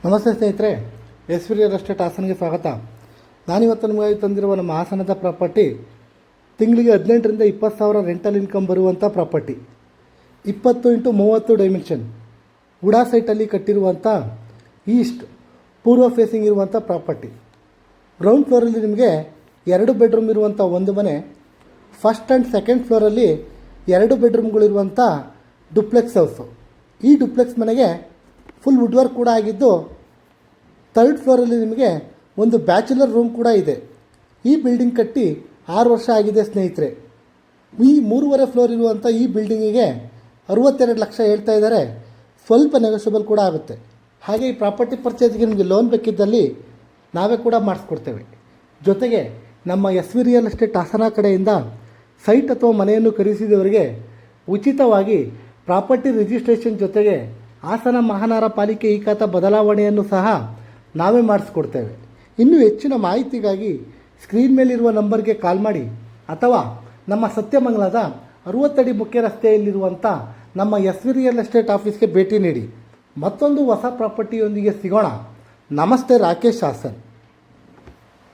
ನಮಸ್ತೆ ಸ್ನೇಹಿತರೆ, S V real estate ಹಾಸನಗೆ ಸ್ವಾಗತ. ನಾನಿವತ್ತು ನಿಮಗೆ ತಂದಿರುವ ನಮ್ಮ ಹಾಸನದ ಪ್ರಾಪರ್ಟಿ ತಿಂಗಳಿಗೆ 18ರಿಂದ 20 ಸಾವಿರ ರೆಂಟಲ್ ಇನ್ಕಮ್ ಬರುವಂಥ ಪ್ರಾಪರ್ಟಿ. 20x30 ಡೈಮೆನ್ಷನ್ ಉಡಾ ಸೈಟಲ್ಲಿ ಕಟ್ಟಿರುವಂಥ ಈಸ್ಟ್ ಪೂರ್ವ ಫೇಸಿಂಗ್ ಇರುವಂಥ ಪ್ರಾಪರ್ಟಿ. ಗ್ರೌಂಡ್ ಫ್ಲೋರಲ್ಲಿ ನಿಮಗೆ 2 ಬೆಡ್ರೂಮ್ ಇರುವಂಥ ಒಂದು ಮನೆ, ಫಸ್ಟ್ ಆ್ಯಂಡ್ ಸೆಕೆಂಡ್ ಫ್ಲೋರಲ್ಲಿ 2 ಬೆಡ್ರೂಮ್ಗಳಿರುವಂಥ ಡುಪ್ಲೆಕ್ಸ್ ಹೌಸು. ಈ ಡುಪ್ಲೆಕ್ಸ್ ಮನೆಗೆ ಫುಲ್ ವುಡ್ ವರ್ಕ್ ಕೂಡ ಆಗಿದ್ದು, 3rd ಫ್ಲೋರಲ್ಲಿ ನಿಮಗೆ ಒಂದು ಬ್ಯಾಚುಲರ್ ರೂಮ್ ಕೂಡ ಇದೆ. ಈ ಬಿಲ್ಡಿಂಗ್ ಕಟ್ಟಿ 6 ವರ್ಷ ಆಗಿದೆ ಸ್ನೇಹಿತರೆ. ಈ 3.5 ಫ್ಲೋರ್ ಇರುವಂಥ ಈ ಬಿಲ್ಡಿಂಗಿಗೆ 62 ಲಕ್ಷ ಹೇಳ್ತಾ ಇದ್ದಾರೆ. ಸ್ವಲ್ಪ ನೆಗೋಷಿಯಬಲ್ ಕೂಡ ಆಗುತ್ತೆ. ಹಾಗೆ ಈ ಪ್ರಾಪರ್ಟಿ ಪರ್ಚೇಸ್ಗೆ ನಿಮಗೆ ಲೋನ್ ಬೇಕಿದ್ದಲ್ಲಿ ನಾವೇ ಕೂಡ ಮಾಡಿಸ್ಕೊಡ್ತೇವೆ. ಜೊತೆಗೆ ನಮ್ಮ S V real estate Hassan ಕಡೆಯಿಂದ ಸೈಟ್ ಅಥವಾ ಮನೆಯನ್ನು ಖರೀದಿಸಿದವರಿಗೆ ಉಚಿತವಾಗಿ ಪ್ರಾಪರ್ಟಿ ರಿಜಿಸ್ಟ್ರೇಷನ್ ಜೊತೆಗೆ ಹಾಸನ ಮಹಾನಗರ ಪಾಲಿಕೆ ಈ ಖಾತಾ ಬದಲಾವಣೆಯನ್ನು ಸಹ ನಾವೇ ಮಾಡಿಸ್ಕೊಡ್ತೇವೆ. ಇನ್ನೂ ಹೆಚ್ಚಿನ ಮಾಹಿತಿಗಾಗಿ ಸ್ಕ್ರೀನ್ ಮೇಲಿರುವ ನಂಬರ್ಗೆ ಕಾಲ್ ಮಾಡಿ ಅಥವಾ ನಮ್ಮ ಸತ್ಯಮಂಗಲದ 60 ಅಡಿ ಮುಖ್ಯ ರಸ್ತೆಯಲ್ಲಿರುವಂಥ ನಮ್ಮ ಎಸ್ ವಿ ರಿಯಲ್ ಎಸ್ಟೇಟ್ ಆಫೀಸ್ಗೆ ಭೇಟಿ ನೀಡಿ. ಮತ್ತೊಂದು ಹೊಸ ಪ್ರಾಪರ್ಟಿಯೊಂದಿಗೆ ಸಿಗೋಣ. ನಮಸ್ತೆ, ರಾಕೇಶ್ ಹಾಸನ್.